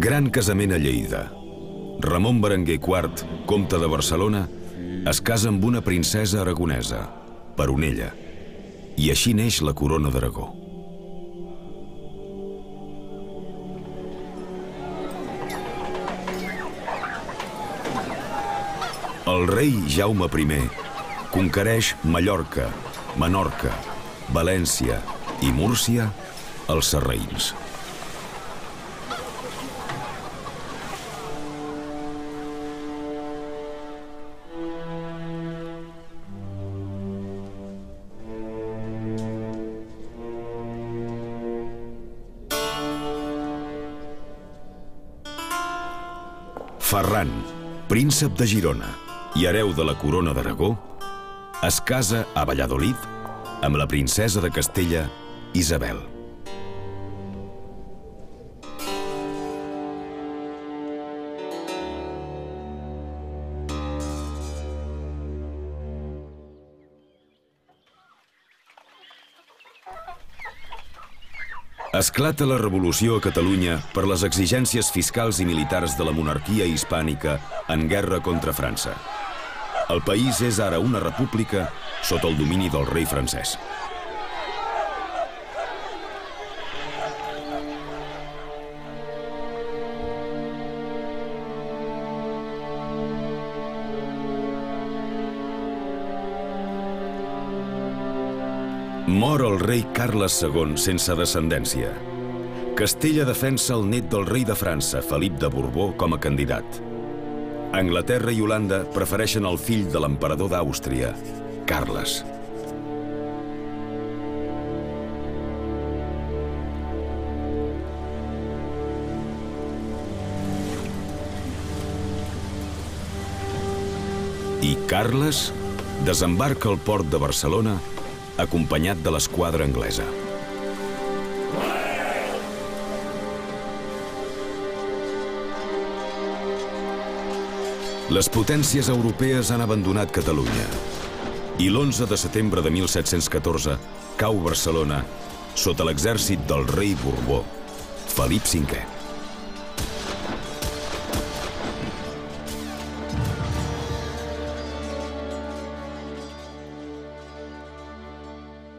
Gran casament a Lleida. Ramon Berenguer IV, comte de Barcelona, es casa amb una princesa aragonesa, Peronella, i així neix la corona d'Aragó. El rei Jaume I conquereix Mallorca, Menorca, València i Múrcia als sarraïns. Ferran, príncep de Girona i hereu de la corona d'Aragó, es casa a Valladolid amb la princesa de Castella, Isabel. Esclata la revolució a Catalunya per les exigències fiscals i militars de la monarquia hispànica en guerra contra França. El país és ara una república sota el domini del rei francès. Mor el rei Carles II sense descendència. Castella defensa el net del rei de França, Felip de Borbó, com a candidat. Anglaterra i Holanda prefereixen el fill de l'emperador d'Àustria, Carles. I Carles desembarca al port de Barcelona acompanyat de l'esquadra anglesa. Les potències europees han abandonat Catalunya i l'11 de setembre de 1714 cau Barcelona sota l'exèrcit del rei Borbó, Felip V.